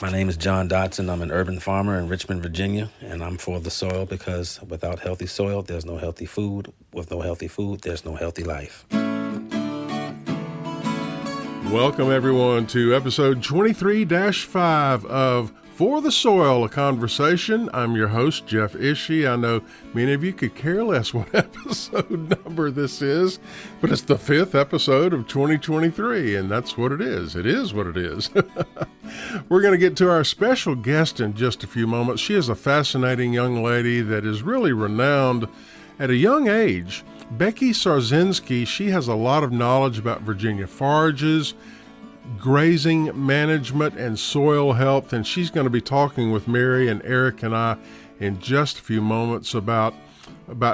My name is John Dodson. I'm an urban farmer in Richmond, Virginia, and I'm for the soil because without healthy soil, there's no healthy food. With no healthy food, there's no healthy life. Welcome, everyone, to episode 23-5 of For the Soil, a Conversation. I'm your host, Jeff Ishii. I know many of you could care less what episode number this is, but it's the 5th episode of 2023, and that's what it is. It is what it is. We're going to get to our special guest in just a few moments. She is a fascinating young lady that is really renowned at a young age. Becky Szarzynski, she has a lot of knowledge about Virginia forages, grazing management, and soil health, and she's going to be talking with Mary and Eric and I in just a few moments about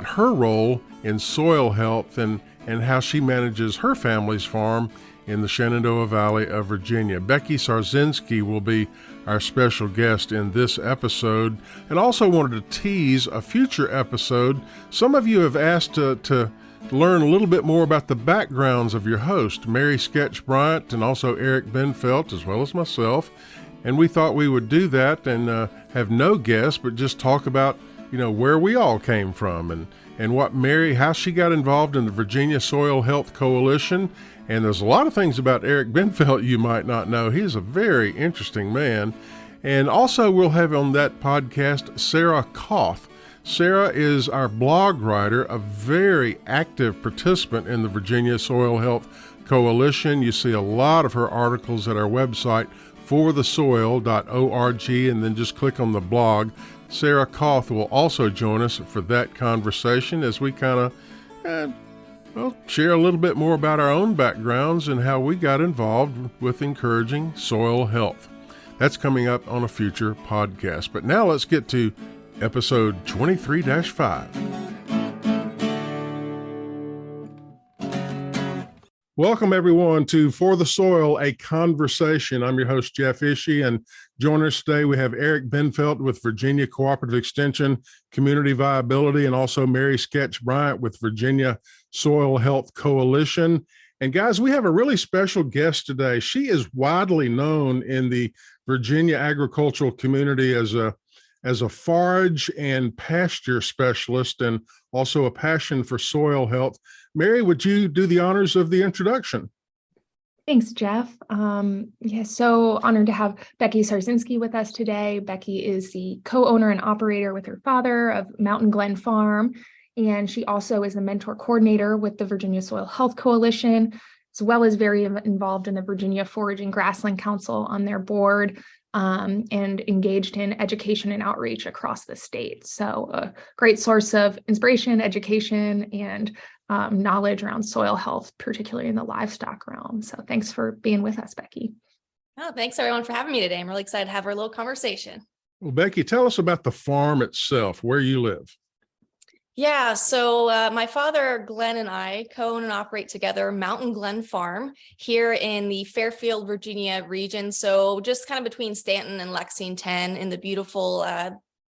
her role in soil health and how she manages her family's farm in the Shenandoah Valley of Virginia. Becky Szarzynski will be our special guest in this episode, and also wanted to tease a future episode. Some of you have asked to learn a little bit more about the backgrounds of your host, Mary Sketch Bryant, and also Eric Benfelt, as well as myself. And we thought we would do that and have no guests, but just talk about, where we all came from and what how she got involved in the Virginia Soil Health Coalition. And there's a lot of things about Eric Benfelt you might not know. He's a very interesting man. And also we'll have on that podcast Sarah Koth. Sarah is our blog writer, a very active participant in the Virginia Soil Health Coalition. You see a lot of her articles at our website, forthesoil.org, and then just click on the blog. Sarah Koth will also join us for that conversation as we kind of share a little bit more about our own backgrounds and how we got involved with encouraging soil health. That's coming up on a future podcast. But now let's get to episode 23-5. Welcome, everyone, to For the Soil, a Conversation. I'm your host, Jeff Ishii, and joining us today, we have Eric Benfelt with Virginia Cooperative Extension, Community Viability, and also Mary Sketch Bryant with Virginia Soil Health Coalition. And guys, we have a really special guest today. She is widely known in the Virginia agricultural community as a forage and pasture specialist, and also a passion for soil health. Mary, would you do the honors of the introduction? Thanks, Jeff. So honored to have Becky Szarzynski with us today. Becky is the co-owner and operator with her father of Glen Farm, and she also is the mentor coordinator with the Virginia Soil Health Coalition, as well as very involved in the Virginia Forage and Grassland Council on their board, and engaged in education and outreach across the state. So a great source of inspiration, education, and knowledge around soil health, particularly in the livestock realm. So thanks for being with us, Becky. Oh, thanks everyone for having me today. I'm really excited to have our little conversation. Well, Becky, tell us about the farm itself, where you live. Yeah, so my father, Glen, and I co-own and operate together Glen Farm here in the Fairfield, Virginia region. So just kind of between Stanton and Lexington in the beautiful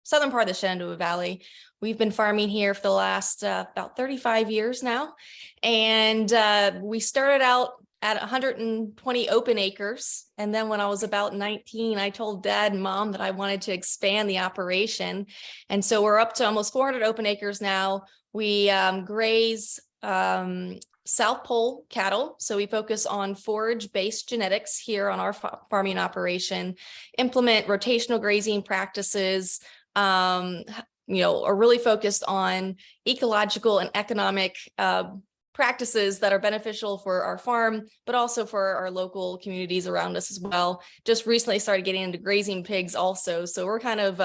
southern part of the Shenandoah Valley. We've been farming here for the last about 35 years now. And we started out at 120 open acres. And then when I was about 19, I told Dad and Mom that I wanted to expand the operation. And so we're up to almost 400 open acres now. We graze South Pole cattle. So we focus on forage-based genetics here on our farming operation, implement rotational grazing practices, are really focused on ecological and economic practices that are beneficial for our farm, but also for our local communities around us as well. Just recently started getting into grazing pigs also. So we're kind of,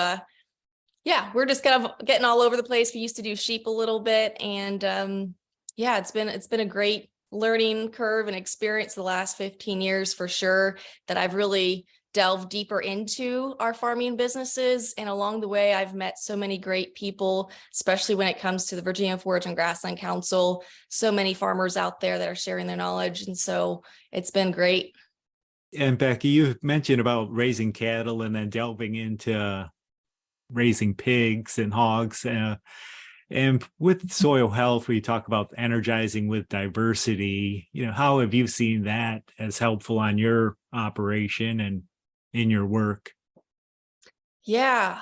we're just kind of getting all over the place. We used to do sheep a little bit, and it's been a great learning curve and experience the last 15 years for sure, that I've really delve deeper into our farming businesses. And along the way, I've met so many great people, especially when it comes to the Virginia Forage and Grassland Council, so many farmers out there that are sharing their knowledge. And so it's been great. And Becky, you mentioned about raising cattle and then delving into raising pigs and hogs. And with soil health, we talk about energizing with diversity. How have you seen that as helpful on your operation and in your work? Yeah,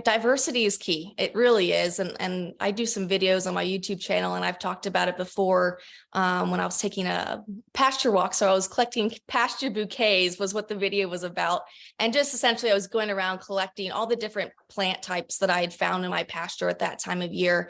diversity is key. It really is. And I do some videos on my YouTube channel, and I've talked about it before when I was taking a pasture walk. So I was collecting pasture bouquets was what the video was about. And just essentially I was going around collecting all the different plant types that I had found in my pasture at that time of year.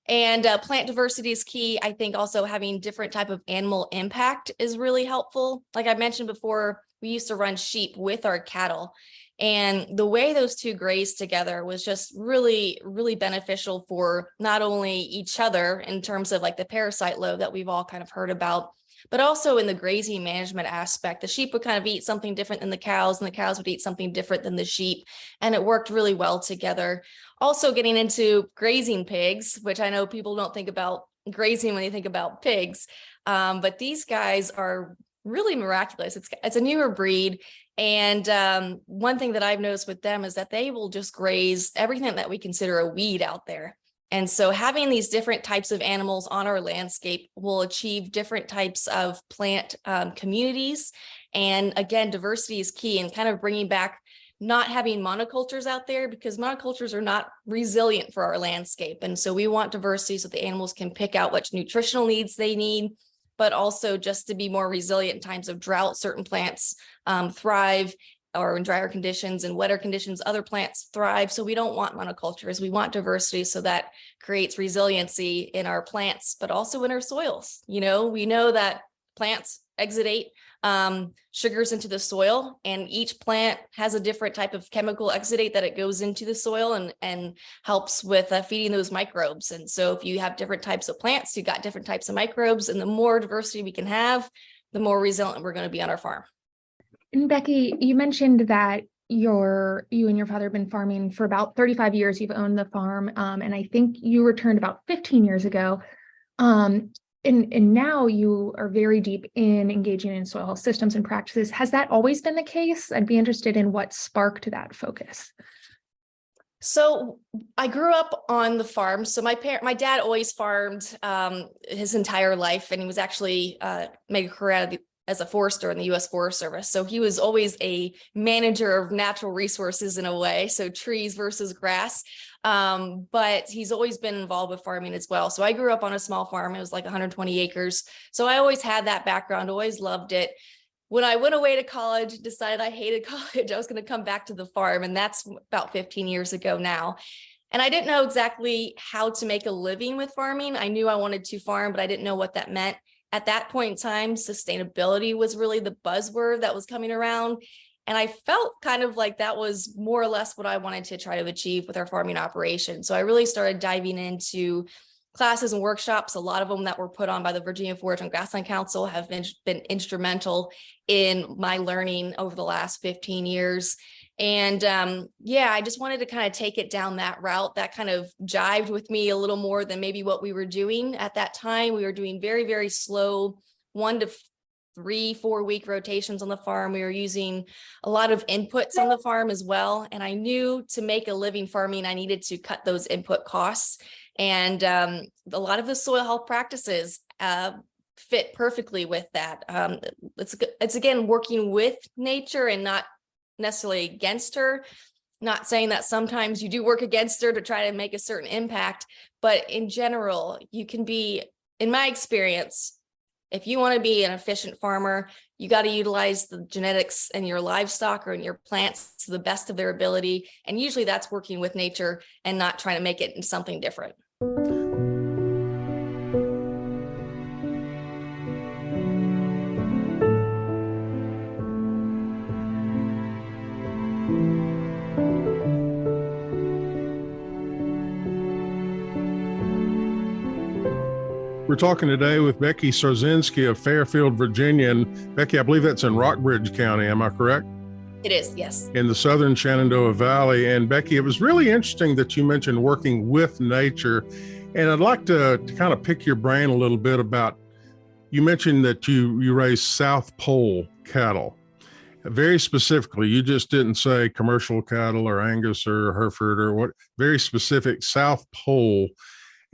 And plant diversity is key. I think also having different type of animal impact is really helpful. Like I mentioned before, we used to run sheep with our cattle. And the way those two grazed together was just really, really beneficial for not only each other in terms of like the parasite load that we've all kind of heard about, but also in the grazing management aspect. The sheep would kind of eat something different than the cows, and the cows would eat something different than the sheep. And it worked really well together. Also getting into grazing pigs, which I know people don't think about grazing when they think about pigs. But these guys are really miraculous. It's a newer breed. And one thing that I've noticed with them is that they will just graze everything that we consider a weed out there. And so having these different types of animals on our landscape will achieve different types of plant communities. And again, diversity is key, and kind of bringing back not having monocultures out there, because monocultures are not resilient for our landscape. And so we want diversity so the animals can pick out what nutritional needs they need, but also just to be more resilient in times of drought. Certain plants thrive, or in drier conditions and wetter conditions, other plants thrive. So we don't want monocultures. We want diversity, so that creates resiliency in our plants, but also in our soils. You know, we know that plants exudate sugars into the soil, and each plant has a different type of chemical exudate that it goes into the soil and helps with feeding those microbes. And so if you have different types of plants, you got different types of microbes, and the more diversity we can have, the more resilient we're going to be on our farm. And Becky, you mentioned that you and your father have been farming for about 35 years. You've owned the farm, and I think you returned about 15 years ago. And now you are very deep in engaging in soil health systems and practices. Has that always been the case? I'd be interested in what sparked that focus. So I grew up on the farm. So my dad always farmed his entire life, and he was actually made a career as a forester in the U.S. Forest Service. So he was always a manager of natural resources in a way, so trees versus grass. But he's always been involved with farming as well. So I grew up on a small farm. It was like 120 acres. So I always had that background, always loved it. When I went away to college, decided I hated college, I was going to come back to the farm. And that's about 15 years ago now. And I didn't know exactly how to make a living with farming. I knew I wanted to farm, but I didn't know what that meant. At that point in time, sustainability was really the buzzword that was coming around. And I felt kind of like that was more or less what I wanted to try to achieve with our farming operation. So I really started diving into classes and workshops. A lot of them that were put on by the Virginia Forage and Grassland Council have been instrumental in my learning over the last 15 years. And I just wanted to kind of take it down that route that kind of jived with me a little more than maybe what we were doing at that time. We were doing very, very slow 1 to 3-4 week rotations on the farm. We were using a lot of inputs on the farm as well. And I knew to make a living farming, I needed to cut those input costs. And a lot of the soil health practices fit perfectly with that. It's again, working with nature and not necessarily against her. Not saying that sometimes you do work against her to try to make a certain impact, but in general, you can be, in my experience, if you want to be an efficient farmer, you got to utilize the genetics in your livestock or in your plants to the best of their ability. And usually that's working with nature and not trying to make it into something different. We're talking today with Becky Szarzynski of Fairfield, Virginia. And Becky, I believe that's in Rockbridge County. Am I correct? It is, yes. In the southern Shenandoah Valley. And Becky, it was really interesting that you mentioned working with nature. And I'd like to kind of pick your brain a little bit about, you mentioned that you raise South Pole cattle. Very specifically, you just didn't say commercial cattle or Angus or Hereford or what, very specific South Pole.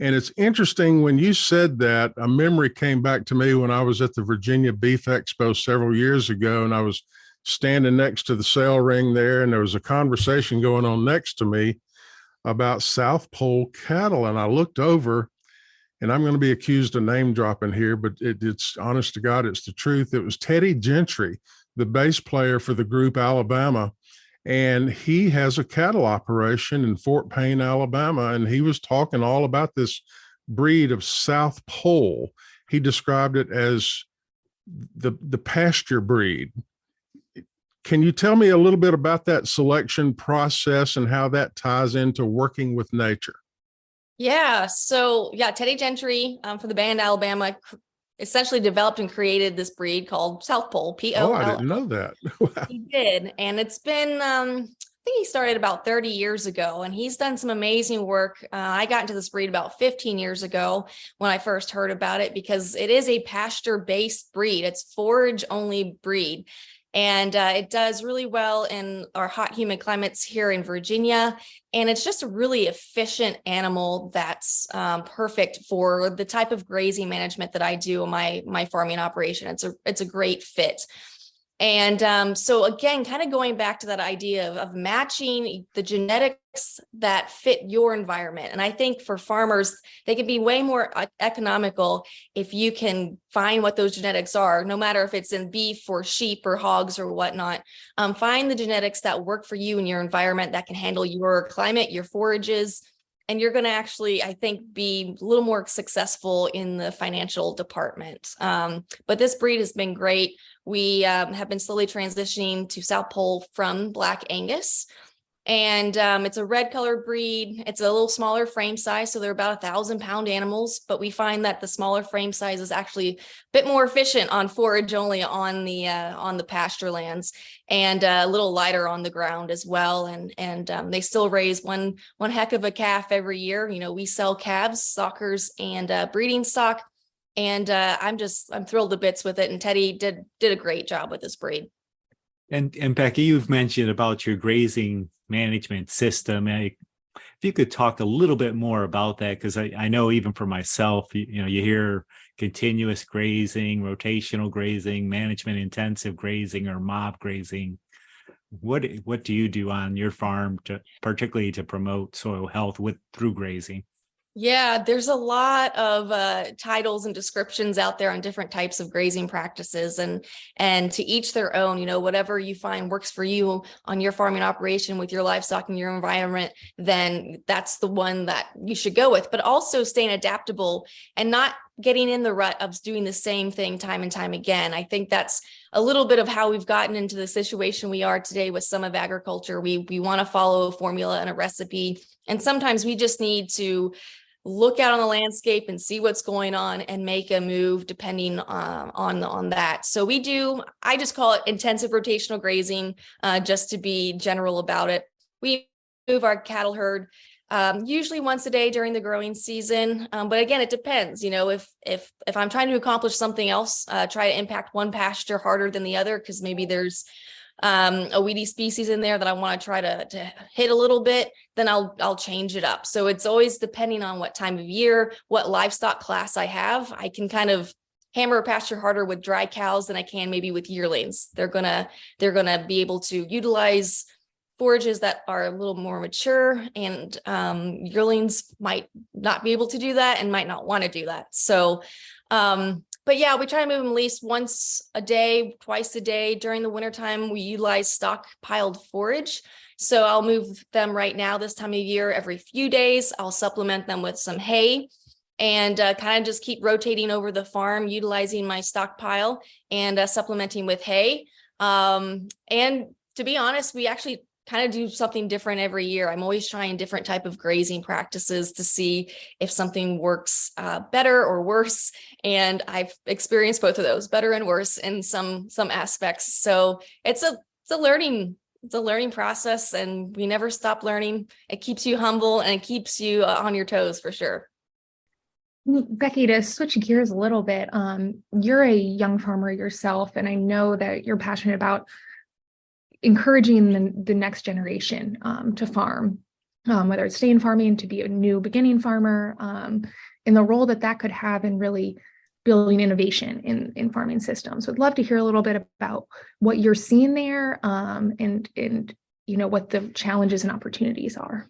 And it's interesting when you said that, a memory came back to me when I was at the Virginia Beef Expo several years ago, and I was standing next to the sale ring there, and there was a conversation going on next to me about South Pole cattle. And I looked over, and I'm going to be accused of name dropping here, but it's honest to God, it's the truth. It was Teddy Gentry, the bass player for the group Alabama. And he has a cattle operation in Fort Payne, Alabama. And he was talking all about this breed of South Pole. He described it as the pasture breed. Can you tell me a little bit about that selection process and how that ties into working with nature? Yeah. So yeah, Teddy Gentry for the band Alabama essentially developed and created this breed called South Pole, P-O-L. Oh, I didn't know that. Wow. He did. And it's been, I think he started about 30 years ago, and he's done some amazing work. I got into this breed about 15 years ago when I first heard about it, because it is a pasture-based breed. It's forage-only breed. And it does really well in our hot, humid climates here in Virginia. And it's just a really efficient animal that's perfect for the type of grazing management that I do in my farming operation. It's a great fit. And so again, kind of going back to that idea of matching the genetics that fit your environment. And I think for farmers, they can be way more economical if you can find what those genetics are, no matter if it's in beef or sheep or hogs or whatnot. Find the genetics that work for you and your environment that can handle your climate, your forages, and you're going to actually, I think, be a little more successful in the financial department. But this breed has been great. We have been slowly transitioning to South Pole from Black Angus. And it's a red colored breed. It's a little smaller frame size, so they're about 1,000-pound animals. But we find that the smaller frame size is actually a bit more efficient on forage only on the pasture lands, and a little lighter on the ground as well. And they still raise one heck of a calf every year. You know, we sell calves, stockers, and breeding stock. And I'm thrilled to bits with it. And Teddy did a great job with this breed. And Becky, you've mentioned about your grazing management system. If you could talk a little bit more about that, because I know even for myself, you hear continuous grazing, rotational grazing, management intensive grazing, or mob grazing. What do you do on your farm particularly to promote soil health through grazing? Yeah, there's a lot of titles and descriptions out there on different types of grazing practices, and to each their own. Whatever you find works for you on your farming operation with your livestock and your environment, then that's the one that you should go with. But also staying adaptable and not getting in the rut of doing the same thing time and time again. I think that's a little bit of how we've gotten into the situation we are today with some of agriculture. We want to follow a formula and a recipe, and sometimes we just need to look out on the landscape and see what's going on and make a move depending on that. So I just call it intensive rotational grazing, just to be general about it. We move our cattle herd usually once a day during the growing season. But again, it depends. If I'm trying to accomplish something else, try to impact one pasture harder than the other, because maybe there's a weedy species in there that I want to try to hit a little bit, then I'll change it up. So it's always depending on what time of year, what livestock class I have. I can kind of hammer a pasture harder with dry cows than I can maybe with yearlings. They're gonna be able to utilize forages that are a little more mature, and yearlings might not be able to do that and might not want to do that. So but yeah, we try to move them at least once a day, twice a day. During the wintertime, we utilize stockpiled forage. So I'll move them right now this time of year every few days. I'll supplement them with some hay, and kind of just keep rotating over the farm, utilizing my stockpile and supplementing with hay. And to be honest, we actually kind of do something different every year. I'm always trying different type of grazing practices to see if something works better or worse. And I've experienced both of those, better and worse in some aspects. So it's a learning process, and we never stop learning. It keeps you humble, and it keeps you on your toes for sure. Becky, to switch gears a little bit, you're a young farmer yourself, and I know that you're passionate about encouraging the next generation to farm, whether it's stay in farming, to be a new beginning farmer, and the role that could have in really building innovation in farming systems. So I'd love to hear a little bit about what you're seeing there, and what the challenges and opportunities are.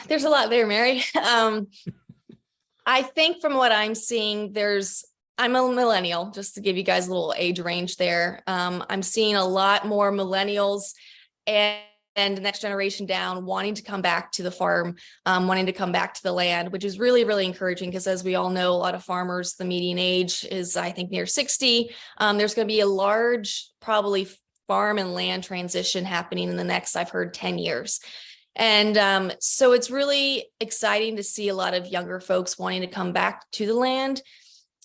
There's a lot there, Mary. I think from what I'm seeing, I'm a millennial, just to give you guys a little age range there. I'm seeing a lot more millennials and the next generation down wanting to come back to the farm, wanting to come back to the land, which is really, really encouraging because as we all know, a lot of farmers, the median age is, I think, near 60. There's going to be a large, probably farm and land transition happening in the next, I've heard, 10 years. And so it's really exciting to see a lot of younger folks wanting to come back to the land.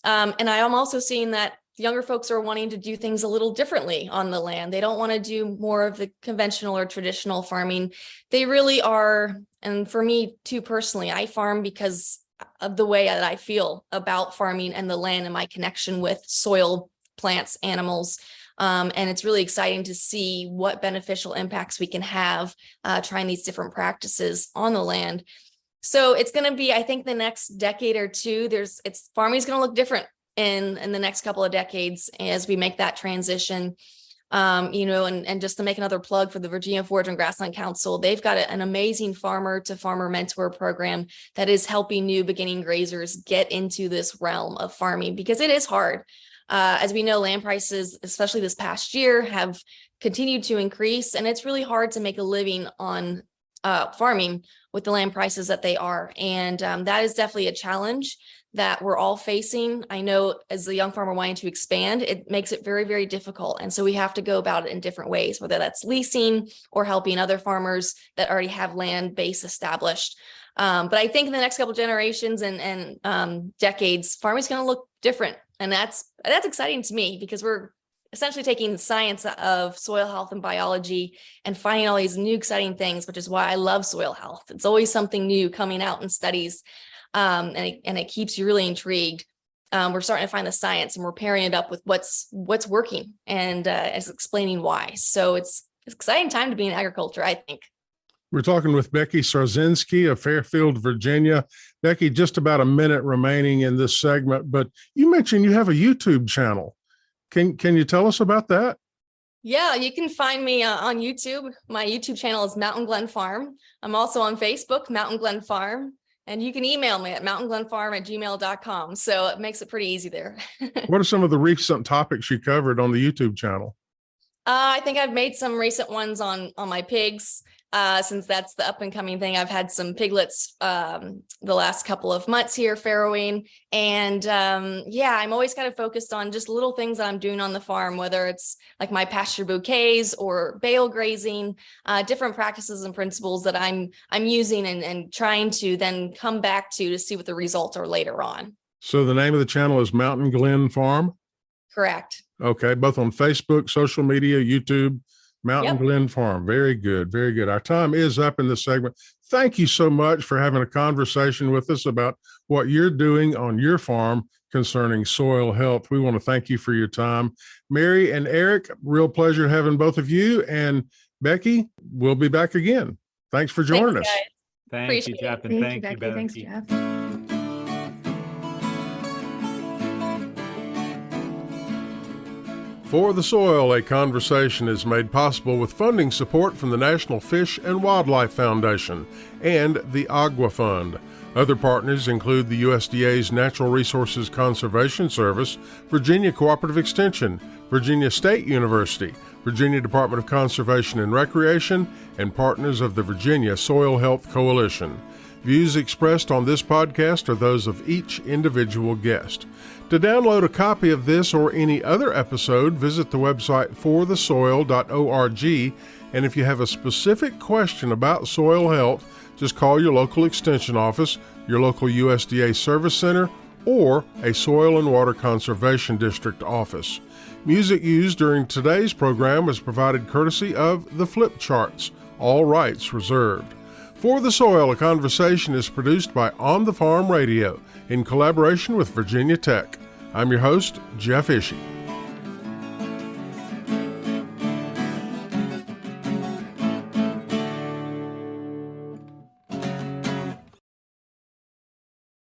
And I am also seeing that younger folks are wanting to do things a little differently on the land. They don't want to do more of the conventional or traditional farming. They really are. And for me too, personally, I farm because of the way that I feel about farming and the land and my connection with soil, plants, animals. And it's really exciting to see what beneficial impacts we can have trying these different practices on the land. So it's going to be, I think, the next decade or two, farming is going to look different in the next couple of decades as we make that transition. And just to make another plug for the Virginia Forage and Grassland Council, they've got an amazing farmer to farmer mentor program that is helping new beginning grazers get into this realm of farming because it is hard. As we know, land prices, especially this past year, have continued to increase, and it's really hard to make a living on farming with the land prices that they are. And that is definitely a challenge that we're all facing. I know as a young farmer wanting to expand, it makes it very, very difficult. And so we have to go about it in different ways, whether that's leasing or helping other farmers that already have land base established. But I think in the next couple of generations and decades, farming is going to look different. And that's exciting to me because we're essentially taking the science of soil health and biology and finding all these new exciting things, which is why I love soil health. It's always something new coming out in studies, and it keeps you really intrigued. We're starting to find the science and we're pairing it up with what's working and as explaining why. So it's an exciting time to be in agriculture, I think. We're talking with Becky Szarzynski of Fairfield, Virginia. Becky, just about a minute remaining in this segment, but you mentioned you have a YouTube channel. Can you tell us about that? Yeah, you can find me on YouTube. My YouTube channel is Mountain Glen Farm. I'm also on Facebook, Mountain Glen Farm, and you can email me at mountainglenfarm@gmail.com. So it makes it pretty easy there. What are some of the recent topics you covered on the YouTube channel? I think I've made some recent ones on my pigs. Since that's the up and coming thing, I've had some piglets the last couple of months here farrowing. And I'm always kind of focused on just little things that I'm doing on the farm, whether it's like my pasture bouquets or bale grazing, different practices and principles that I'm using and trying to then come back to see what the results are later on. So the name of the channel is Mountain Glen Farm? Correct. Okay, both on Facebook, social media, YouTube. Mountain Glen Farm. Very good. Very good. Our time is up in this segment. Thank you so much for having a conversation with us about what you're doing on your farm concerning soil health. We want to thank you for your time. Mary and Eric, real pleasure having both of you. And Becky, we'll be back again. Thanks for joining us. Thank you, Jeff. And thank you, Becky. Thanks, Jeff. For the Soil, a conversation is made possible with funding support from the National Fish and Wildlife Foundation and the Agua Fund. Other partners include the USDA's Natural Resources Conservation Service, Virginia Cooperative Extension, Virginia State University, Virginia Department of Conservation and Recreation, and partners of the Virginia Soil Health Coalition. Views expressed on this podcast are those of each individual guest. To download a copy of this or any other episode, visit the website forthesoil.org. And if you have a specific question about soil health, just call your local extension office, your local USDA service center, or a Soil and Water Conservation District office. Music used during today's program was provided courtesy of the Flip Charts, all rights reserved. For the Soil, a conversation is produced by On the Farm Radio in collaboration with Virginia Tech. I'm your host, Jeff Ishii.